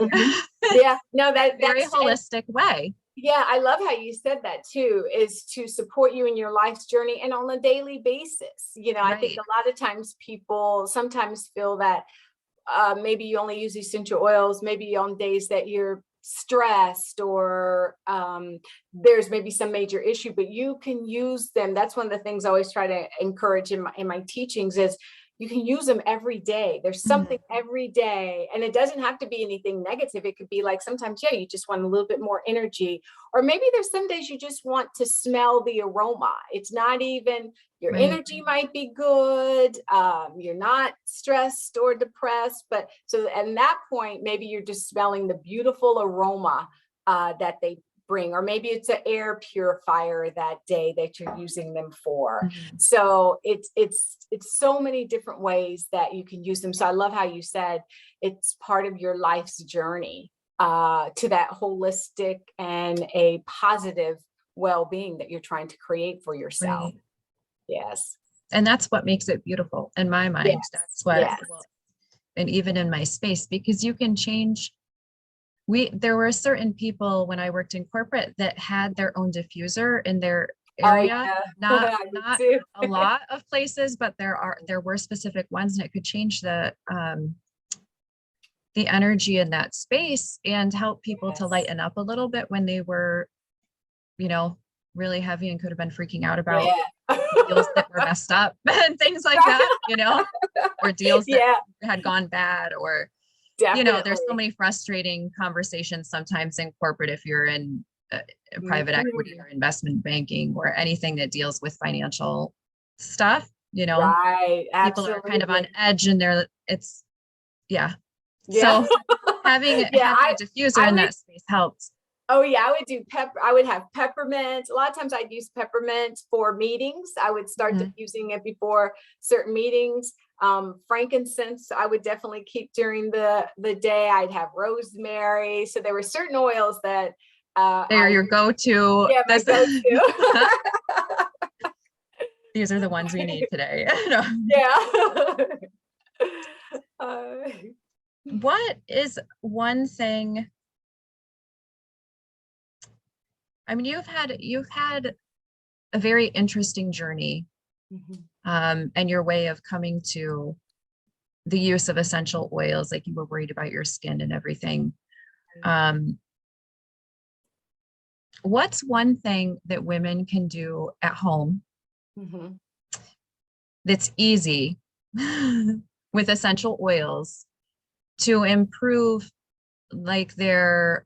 Yeah, no, that's very holistic way. Yeah, I love how you said that too, is to support you in your life's journey and on a daily basis. I think Right. a lot of times people sometimes feel that maybe you only use essential oils, maybe on days that you're stressed or there's maybe some major issue, but you can use them. That's one of the things I always try to encourage in my teachings is you can use them every day. There's something every day, and it doesn't have to be anything negative. It could be like sometimes, yeah, you just want a little bit more energy, or maybe there's some days you just want to smell the aroma. It's not even your Right. energy might be good. You're not stressed or depressed, but so at that point, maybe you're just smelling the beautiful aroma that they bring, or maybe it's an air purifier that day that you're using them for. Mhm. So it's so many different ways that you can use them. So I love how you said it's part of your life's journey to that holistic and a positive well-being that you're trying to create for yourself. Right. Yes. And that's what makes it beautiful in my mind. Yes. That's what, Yes. well, and even in my space, because you can change. There were certain people when I worked in corporate that had their own diffuser in their Oh area. yeah. Not I do not too. a lot of places, but there were specific ones, and it could change the energy in that space and help people to Yes. lighten up a little bit when they were, really heavy and could have been freaking out about Yeah. deals that were messed up and things like that, or deals that Yeah, had gone bad, or there's so definitely. many frustrating conversations sometimes in corporate if you're in private equity Mhm. or investment banking or anything that deals with financial stuff. Right. People are kind of on Absolutely. edge, and it's yeah. Yeah. So having Yeah. having a diffuser I in would that space helps. Oh yeah, I would do I would have peppermint. A lot of times I'd use peppermint for meetings. I would start Mhm. using it before certain meetings. Frankincense, I would definitely keep during the day. I'd have rosemary. So there were certain oils that They're I your go-to. yeah, my go-to. These are the ones we need today. Yeah. Uh, What is one thing? I mean, you've had a very interesting journey, mhm. and your way of coming to the use of essential oils, like you were worried about your skin and everything. Um, what's one thing that women can do at home Mhm. that's easy with essential oils to improve, like their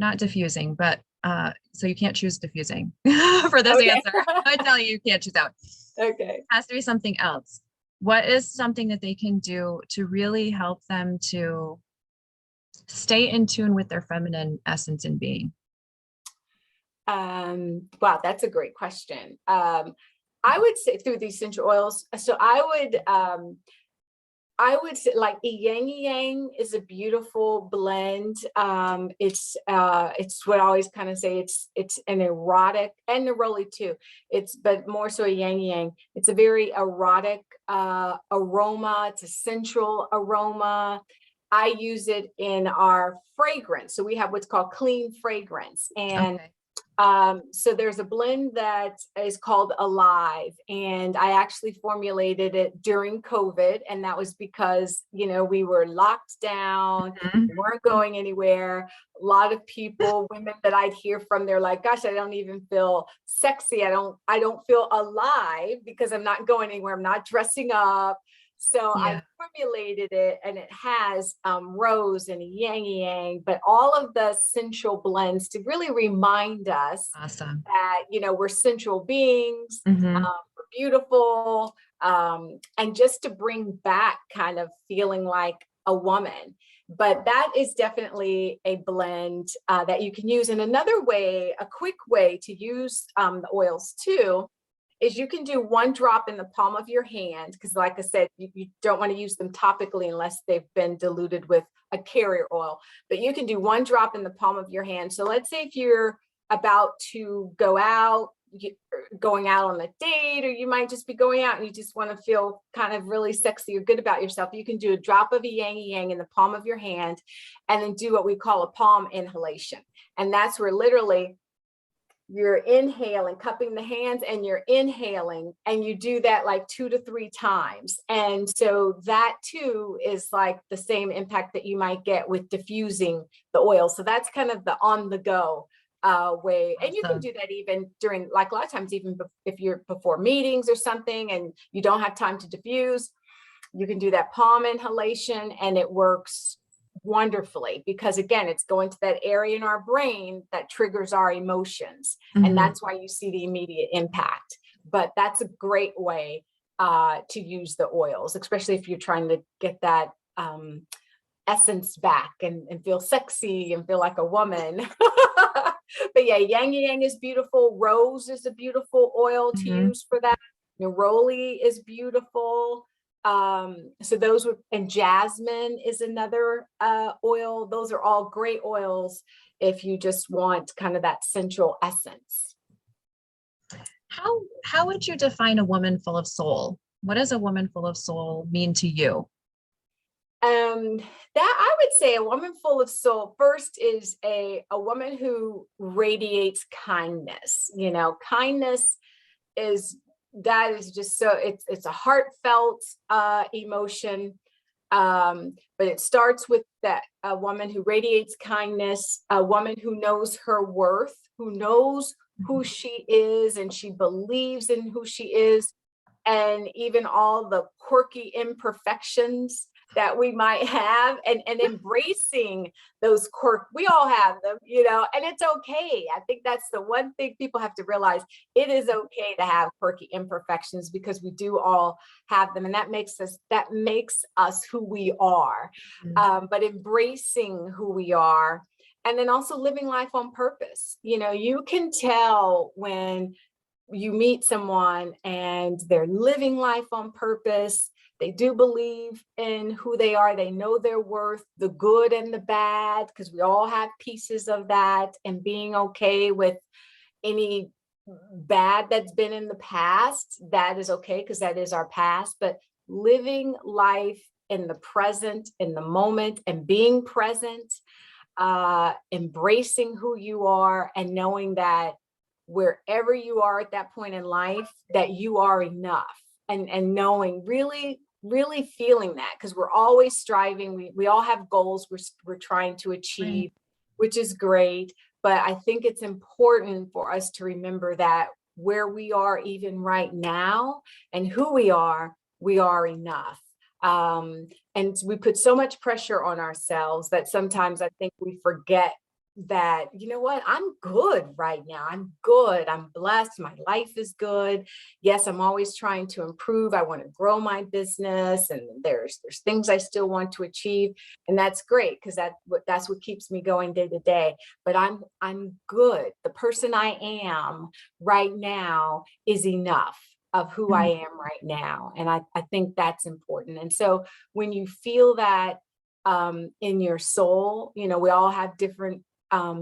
not diffusing, but so you can't choose diffusing for this Okay. answer. I tell you can't choose out. Okay. It has to be something else. What is something that they can do to really help them to stay in tune with their feminine essence and being? Wow, that's a great question. I would say through the essential oils. So I would say like Yang Yang is a beautiful blend. It's what I always kind of say it's an erotic and neroli too. It's but more so a Yang Yang. It's a very erotic aroma. It's a sensual aroma. I use it in our fragrance. So we have what's called clean fragrance. And Okay. so there's a blend that is called Alive, and I actually formulated it during COVID, and that was because we were locked down, Mhm. we weren't going anywhere. A lot of people, women that I'd hear from, they're like, "Gosh, I don't even feel sexy. I don't feel alive because I'm not going anywhere. I'm not dressing up." So I Yeah. formulated it, and it has rose and yang yang, but all of the sensual blends to really remind us Awesome. that we're sensual beings, Hmm. we're beautiful, and just to bring back kind of feeling like a woman. But that is definitely a blend that you can use. And another way, a quick way to use the oils too, is you can do one drop in the palm of your hand, because like I said, you don't want to use them topically unless they've been diluted with a carrier oil, but you can do one drop in the palm of your hand. So let's say if you're about to go out, going out on a date, or you might just be going out and you just want to feel kind of really sexy or good about yourself. You can do a drop of a yang yang in the palm of your hand, and then do what we call a palm inhalation. And that's where literally you're inhaling, cupping the hands, and you're inhaling, and you do that like 2 to 3 times. And so that too is like the same impact that you might get with diffusing the oil. So that's kind of the on the go way. And you can do that even during, like a lot of times, even if you're before meetings or something and you don't have time to diffuse, you can do that palm inhalation, and it works wonderfully, because again, it's going to that area in our brain that triggers our emotions. And that's why you see the immediate impact. But that's a great way to use the oils, especially if you're trying to get that essence back and feel sexy and feel like a woman. But yeah, yang yang is beautiful. Rose is a beautiful oil to use for that. Neroli is beautiful. So those would, and jasmine is another oil. Those are all great oils if you just want kind of that central essence. How would you define a woman full of soul? What does a woman full of soul mean to you? That I would say a woman full of soul first is a woman who radiates kindness. Kindness that is just so, it's a heartfelt emotion, but it starts with that a woman who radiates kindness, a woman who knows her worth, who knows who she is, and she believes in who she is, and even all the quirky imperfections that we might have, and embracing those quirks. We all have them, and it's okay. I think that's the one thing people have to realize. It is okay to have quirky imperfections, because we do all have them, and that makes us who we are. But embracing who we are, and then also living life on purpose. You can tell when you meet someone and they're living life on purpose. They do believe in who they are. They know their worth, the good and the bad, because we all have pieces of that, and being okay with any bad that's been in the past. That is okay, because that is our past. But living life in the present, in the moment, and being present, embracing who you are, and knowing that wherever you are at that point in life, that you are enough, and knowing really feeling that, because we're always striving. We all have goals we're trying to achieve, which is great. But I think it's important for us to remember that where we are even right now and who we are enough. And we put so much pressure on ourselves that sometimes I think we forget that, I'm good right now. I'm good. I'm blessed. My life is good. Yes, I'm always trying to improve. I want to grow my business, and there's things I still want to achieve. And that's great, because that's what keeps me going day to day. But I'm good. The person I am right now is enough of who I am right now. And I think that's important. And so when you feel that in your soul, we all have different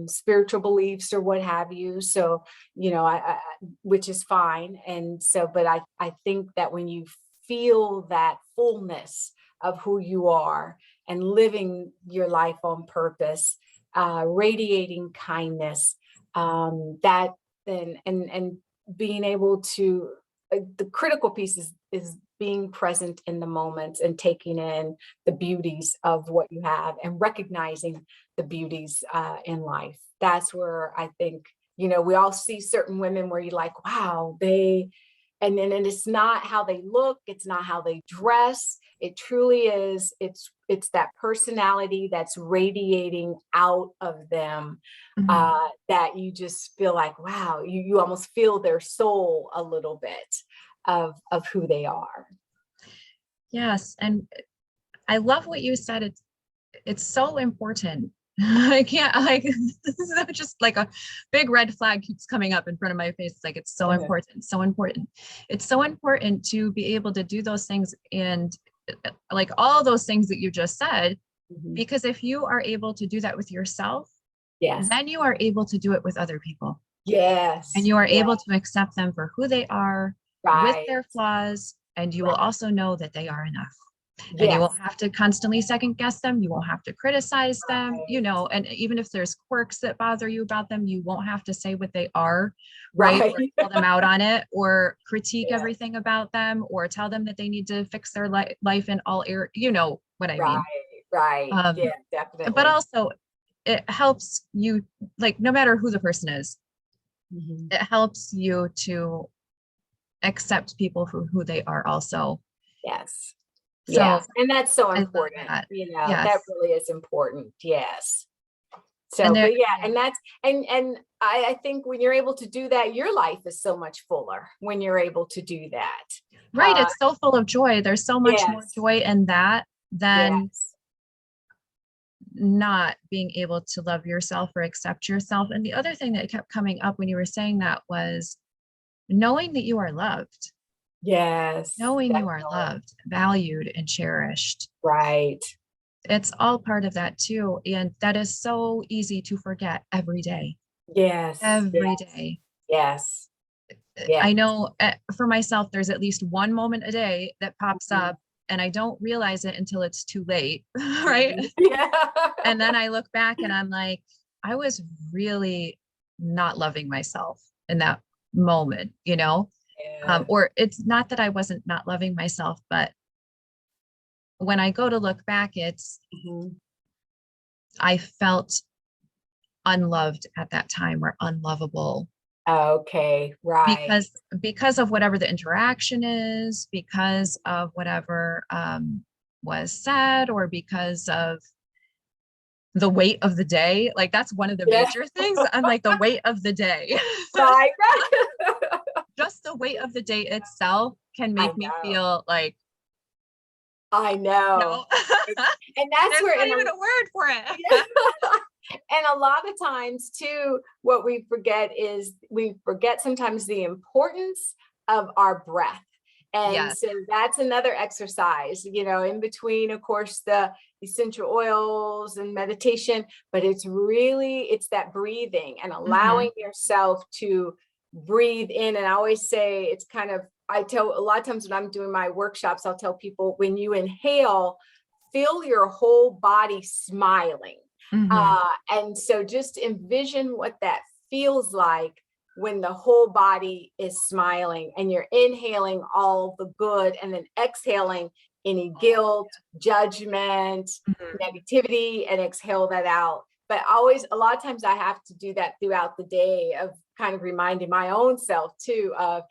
spiritual beliefs or what have you. So, I which is fine. And so, but I think that when you feel that fullness of who you are and living your life on purpose, radiating kindness, that then, and being able to, the critical piece is being present in the moment and taking in the beauties of what you have and recognizing the beauties in life. That's where I think, we all see certain women where you're like, wow, and it's not how they look. It's not how they dress. It truly is. It's that personality that's radiating out of them, that you just feel like, wow, you almost feel their soul a little bit of who they are. Yes. And I love what you said. It's so important. I can't, this is just like a big red flag keeps coming up in front of my face. It's like, it's so important, so important. It's so important to be able to do those things, and like all those things that you just said, because if you are able to do that with yourself, then you are able to do it with other people. Yes. And you are Yeah. able to accept them for who they are with Right. their flaws, and you will Right. also know that they are enough. And you Yes. won't have to constantly second guess them. You won't have to criticize them, you Right. know, and even if there's quirks that bother you about them, you won't have to say what they are, right? Right. Or call them out on it, or critique Yeah. everything about them, or tell them that they need to fix their life in all areas. You know what I Right. mean? Right. Yeah, But definitely. also it helps you, like, no matter who the person is, Mhm. it helps you to accept people for who they are also. Yes. So Yes. And that's so I love important. that. That Yes. really is important. Yes. And So, there, but yeah, yeah, and that's, and I think when you're able to do that, your life is so much fuller when you're able to do that. right. It's so full of joy. There's so much more Yes. joy in that than Yes. not being able to love yourself or accept yourself. And the other thing that kept coming up when you were saying that was knowing that you are loved, Yes. knowing you are Definitely. loved, valued, and cherished. Right. It's all part of that too. And that is so easy to forget every day, Yes. every Yes. day. Yes. Yes. I know for myself, there's at least one moment a day that pops Mhm. up and I don't realize it until it's too late. Right. Mhm. Yeah. And then I look back and I'm like, I was really not loving myself in that moment, you know? Yeah. Or it's not that I wasn't not loving myself, but when I go to look back, it's, Mhm. I felt unloved at that time, or unlovable, Okay. Right. because of whatever the interaction is, because of whatever was said, or because of the weight of the day. Like, that's one of the Yeah. major things. I'm like, the weight of the day. Right. Right. Just the weight of the day itself can I make me know. feel like, I know. no, It- And that's there's where, not even a word for yeah. it. And a lot of times too, what we forget is we forget sometimes the importance of our breath. And Yes. so that's another exercise, in between, of course, the essential oils and meditation, but it's that breathing and Hmm. allowing yourself to breathe in. And I always say it's kind of, I tell a lot of times when I'm doing my workshops, I'll tell people when you inhale, feel your whole body smiling. Hmm. And so just envision what that feels like when the whole body is smiling and you're inhaling all the good and then exhaling any guilt, judgment, Hmm. negativity, and exhale that out. But always, a lot of times I have to do that throughout the day of kind of reminding my own self too of,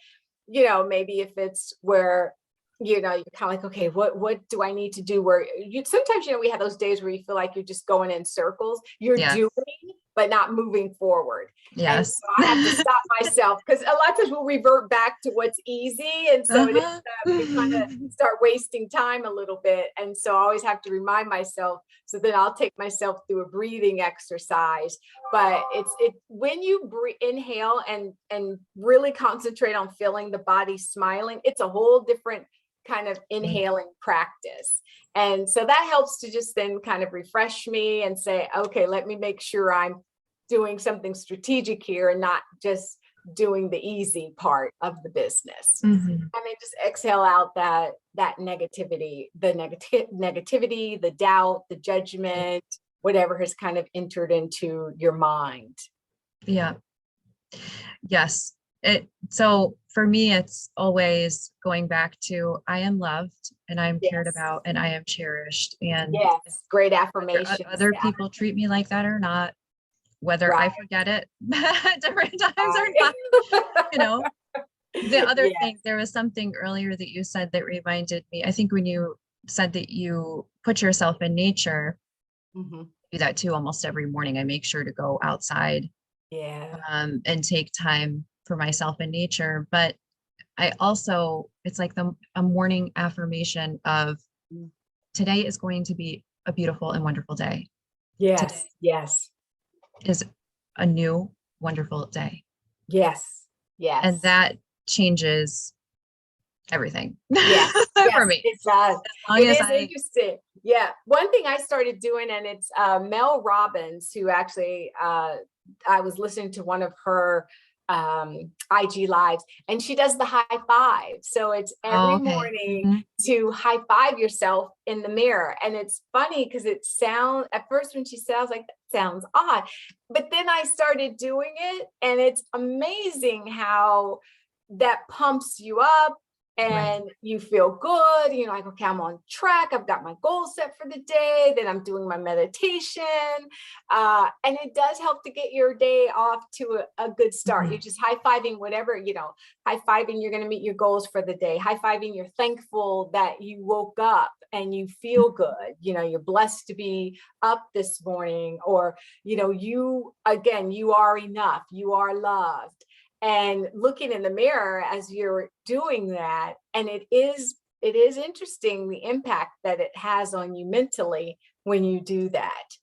maybe if it's where, you're kind of like, okay, what do I need to do? Where you sometimes, we have those days where you feel like you're just going in circles, you're Yes. doing, but not moving forward. And Yes. so I have to stop myself because a lot of times we'll revert back to what's easy. And so it is, Uh-huh. we kind of start wasting time a little bit. And so I always have to remind myself. So then I'll take myself through a breathing exercise. But it when you inhale and really concentrate on feeling the body smiling, it's a whole different kind of inhaling practice. And so that helps to just then kind of refresh me and say, okay, let me make sure I'm doing something strategic here and not just doing the easy part of the business. Hmm. And then just exhale out that negativity, negativity, the doubt, the judgment, whatever has kind of entered into your mind. Yeah. Yes. So for me, it's always going back to, I am loved and I am cared Yes. about and I am cherished. And Yes. Great whether affirmations. other Yeah. people treat me like that or not, whether I Right. forget it at different times or Right. not, you know. The other Yes. thing, there was something earlier that you said that reminded me. I think when you said that you put yourself in nature, Mhm. I do that too almost every morning. I make sure to go outside Yeah. and take time for myself in nature. But I also, it's like a morning affirmation of, Mm. today is going to be a beautiful and wonderful day. Today Yes. Yes. is a new, wonderful day. Yes. And Yes. that changes everything Yes. for Yes, me. it does. As long It as is I, interesting. Yeah. One thing I started doing, and it's Mel Robbins, who actually I was listening to one of her IG lives, and she does the high five. So it's Oh, every okay. morning Mhm. to high five yourself in the mirror. And it's funny because it sounds, at first when she sounds like, that sounds odd, but then I started doing it, and it's amazing how that pumps you up Right. and you feel good. You're like, okay, I'm on track. I've got my goal set for the day. Then I'm doing my meditation. And it does help to get your day off to a good start. You're Mhm. just high-fiving whatever, high-fiving, you're going to meet your goals for the day. High-fiving, you're thankful that you woke up and you feel good. You're blessed to be up this morning, or, again, you are enough. You are loved. And looking in the mirror as you're doing that, and it is interesting the impact that it has on you mentally when you do that.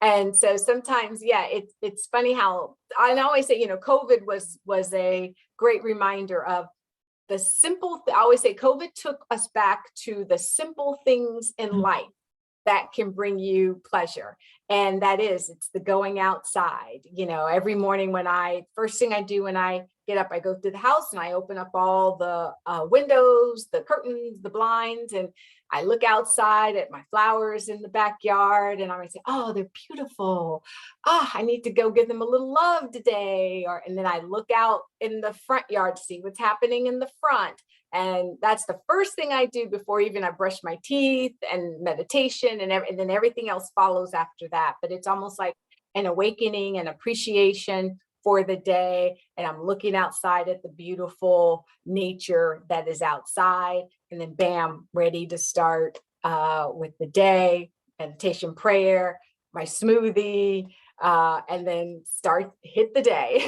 And so sometimes, yeah, it's funny how I always say, COVID was a great reminder of the simple. I always say COVID took us back to the simple things in Mhm. life that can bring you pleasure. And it's the going outside. Every morning first thing I do when I get up, I go through the house and I open up all the windows, the curtains, the blinds, and I look outside at my flowers in the backyard, and I might say, oh, they're beautiful. I need to go give them a little love today. And then I look out in the front yard to see what's happening in the front. And that's the first thing I do before even I brush my teeth, and meditation, and then everything else follows after that. But it's almost like an awakening and appreciation for the day. And I'm looking outside at the beautiful nature that is outside. And then bam, ready to start with the day, meditation, prayer, my smoothie, and then hit the day.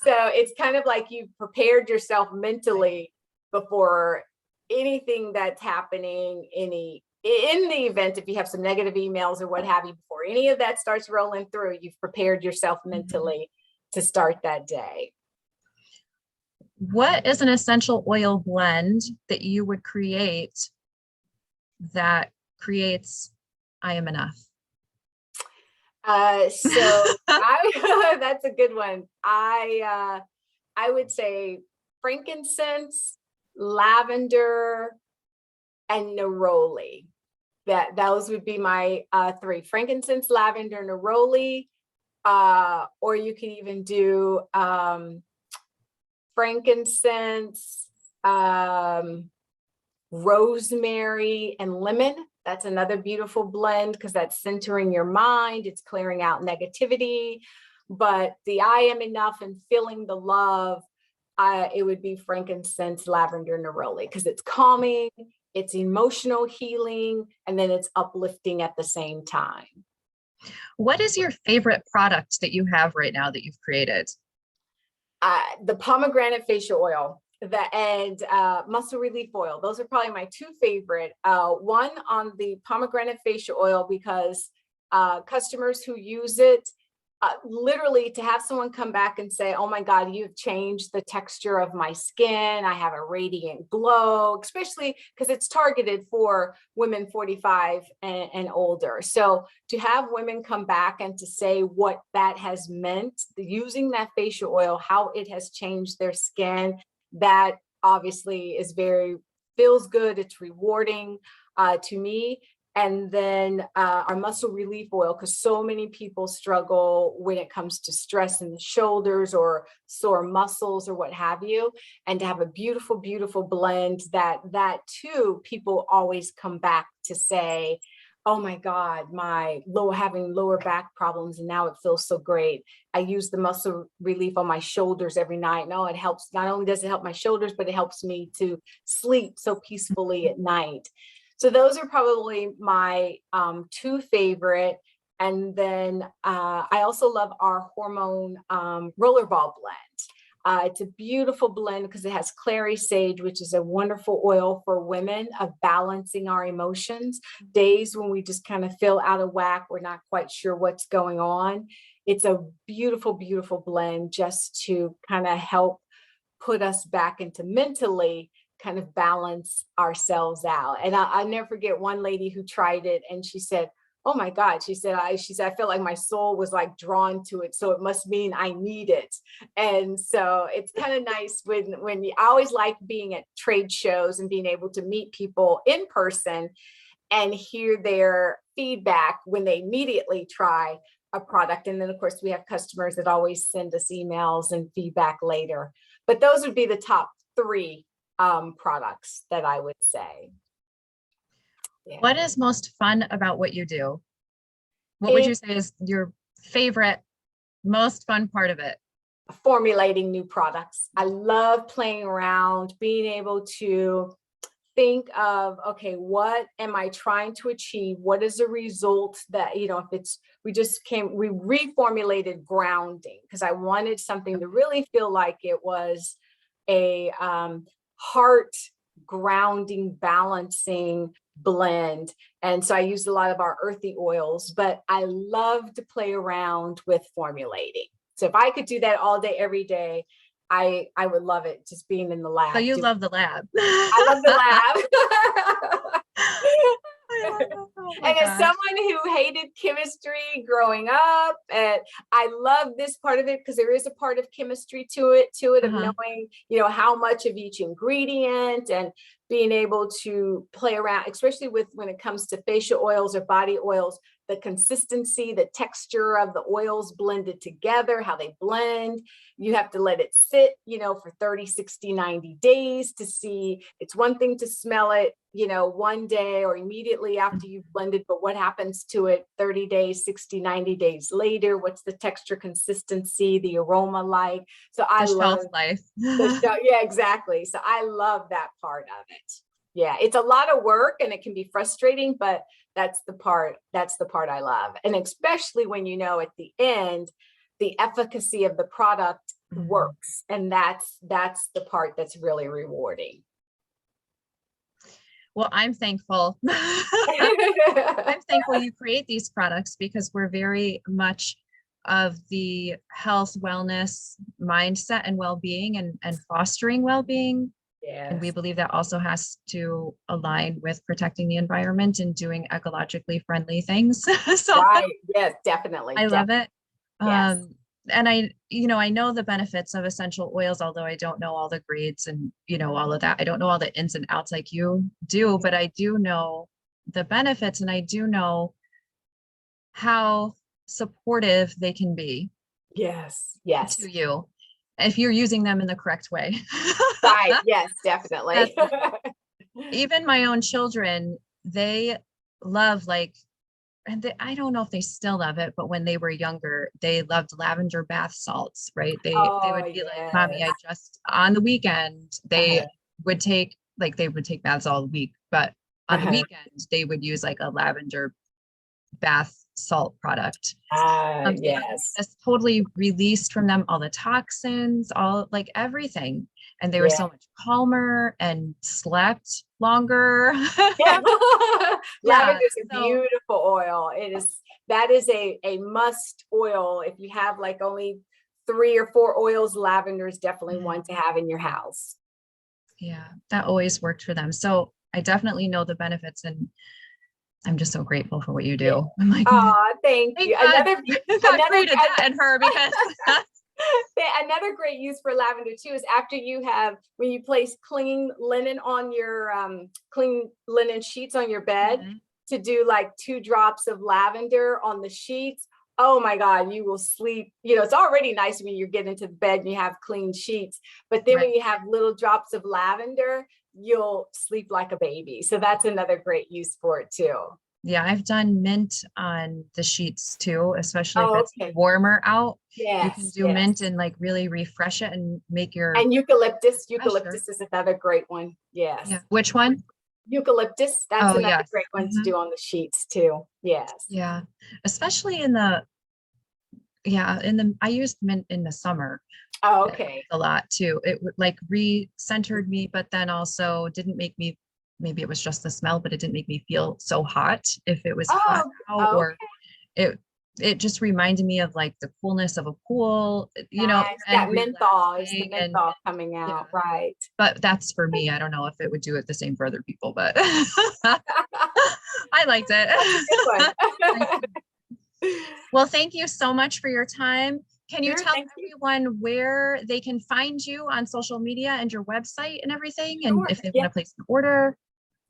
So it's kind of like you've prepared yourself Right. mentally before anything that's happening, in the event, if you have some negative emails or what have you, before any of that starts rolling through, you've prepared yourself Mhm. mentally to start that day. What is an essential oil blend that you would create that creates I am enough? So that's a good one. I would say frankincense, lavender, and neroli. Those would be my three: frankincense, lavender, neroli. Or you can even do frankincense, rosemary, and lemon. That's another beautiful blend because that's centering your mind. It's clearing out negativity. But the I am enough and feeling the love, it would be frankincense, lavender, neroli, because it's calming, it's emotional healing, and then it's uplifting at the same time. What is your favorite product that you have right now that you've created? The pomegranate facial oil, and muscle relief oil. Those are probably my two favorite. One on the pomegranate facial oil, because customers who use it, literally to have someone come back and say, oh my God, you've changed the texture of my skin. I have a radiant glow, especially because it's targeted for women 45 and older. So to have women come back and to say what that has meant, using that facial oil, how it has changed their skin, that obviously feels good. It's rewarding to me. And then our muscle relief oil, because so many people struggle when it comes to stress in the shoulders or sore muscles or what have you. And to have a beautiful, beautiful blend that too, people always come back to say, oh my God, having lower back problems, and now it feels so great. I use the muscle relief on my shoulders every night. No, it helps. Not only does it help my shoulders, but it helps me to sleep so peacefully at night. So those are probably my two favorite. And then I also love our hormone rollerball blend. It's a beautiful blend because it has clary sage, which is a wonderful oil for women of balancing our emotions. Days when we just kind of feel out of whack, we're not quite sure what's going on. It's a beautiful, beautiful blend just to kind of help put us back into mentally kind of balance ourselves out. And I never forget one lady who tried it, and she said, oh my God, she said, I felt like my soul was like drawn to it. So it must mean I need it. And so it's kind of nice I always like being at trade shows and being able to meet people in person and hear their feedback when they immediately try a product. And then of course we have customers that always send us emails and feedback later. But those would be the top 3 products that I would say. Yeah. What is most fun about what you do? What would you say is your favorite, most fun part of it? Formulating new products. I love playing around, being able to think of, okay, what am I trying to achieve? What is the result that, if it's, we reformulated grounding because I wanted something to really feel like it was a heart grounding, balancing blend. And so I used a lot of our earthy oils, but I love to play around with formulating. So if I could do that all day, every day, I would love it, just being in the lab. So you love the lab. I love the lab. And as someone who hated chemistry growing up, and I love this part of it because there is a part of chemistry to it of knowing, how much of each ingredient and being able to play around, especially when it comes to facial oils or body oils, the consistency, the texture of the oils blended together, how they blend. You have to let it sit, for 30, 60, 90 days to see. It's one thing to smell it, one day or immediately after you've blended, but what happens to it 30 days, 60, 90 days later? What's the texture, consistency, the aroma like? So I love shelf life. Yeah, exactly. So I love that part of it. Yeah, it's a lot of work and it can be frustrating, but that's the part I love. And especially when at the end, the efficacy of the product works. And that's the part that's really rewarding. Well, I'm thankful. I'm thankful you create these products because we're very much of the health, wellness mindset and well-being and fostering well-being. Yes. And we believe that also has to align with protecting the environment and doing ecologically friendly things. So right. Yes, definitely. I love it. Yes. And I know the benefits of essential oils, although I don't know all the grades and, all of that. I don't know all the ins and outs like you do, but I do know the benefits and I do know how supportive they can be. Yes. Yes. To you if you're using them in the correct way. Right. Yes, definitely. Even my own children, they love I don't know if they still love it, but when they were younger, they loved lavender bath salts, right? They would be like, Mommy, on the weekend, they would take baths all week, but on the weekend, they would use like a lavender bath salt product. Yes. It's totally released from them all the toxins, all like everything. And they were so much calmer and slept longer. Yeah. Lavender is a beautiful oil. That is a must oil. If you have like only 3 or 4 oils, lavender is definitely one to have in your house. Yeah, that always worked for them. So I definitely know the benefits and I'm just so grateful for what you do. I'm like, oh, thank you. God created that in her because another great use for lavender too is when you place clean linen on your clean linen sheets on your bed, to do like 2 drops of lavender on the sheets. Oh my God, you will sleep. It's already nice when you get into bed and you have clean sheets, but then when you have little drops of lavender, you'll sleep like a baby. So that's another great use for it too. Yeah, I've done mint on the sheets too, especially if it's warmer out. Yes, you can do mint and like really refresh it and make and eucalyptus. Eucalyptus is another great one. Yes. Yeah. Which one? Eucalyptus. That's another great one to do on the sheets too. Yes. Yeah. Especially I used mint in the summer. Oh, okay. A lot too. It like re-centered me, but then also didn't make me, maybe it was just the smell, but it didn't make me feel so hot if it was hot out, or it just reminded me of like the coolness of a pool, Nice. and That menthol is the relaxing and menthol coming yeah. out, right? But that's for me. I don't know if it would do it the same for other people, but I liked it. That's a good one. Well, thank you so much for your time. Can you Sure, tell thank you. everyone where they can find you on social media and your website and everything? And Sure, if they yeah. want to place an order?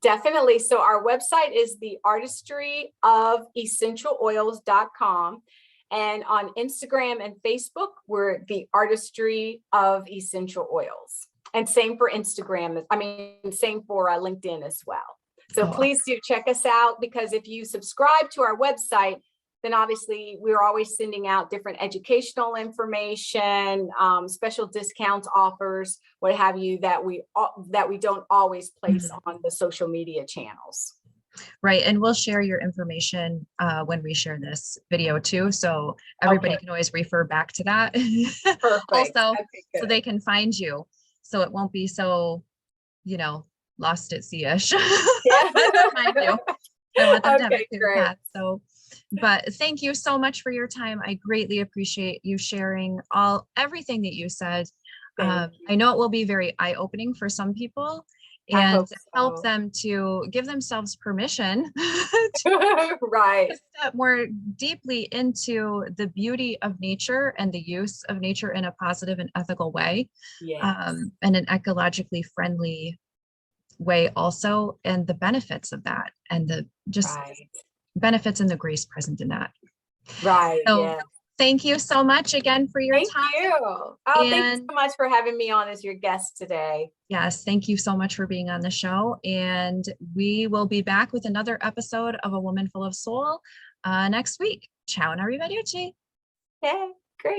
Definitely. So our website is the Artistry of Essential Oils.com. And on Instagram and Facebook, we're the Artistry of Essential Oils. And same for Instagram. Same for LinkedIn as well. So please do check us out, because if you subscribe to our website, then obviously we're always sending out different educational information, special discounts, offers, what have you, that we don't always place on the social media channels. Right. And we'll share your information when we share this video too. So everybody can always refer back to that. Perfect. Also, Okay, so they can find you. So it won't be so, lost at sea-ish. Yeah. Find you. I want them to have a clear great. path. So, but thank you so much for your time. I greatly appreciate you sharing everything that you said. Thank you. I know it will be very eye-opening for some people, and help So. them to give themselves permission Right. to step more deeply into the beauty of nature and the use of nature in a positive and ethical way, Yes. and an ecologically friendly way also, and the benefits of that, and the just benefits and the grace present in that. Right. So Yeah. thank you so much again for your time. Thank you. Oh, thank you so much for having me on as your guest today. Yes, thank you so much for being on the show. And we will be back with another episode of A Woman Full of Soul next week. Ciao and arrivederci. Okay.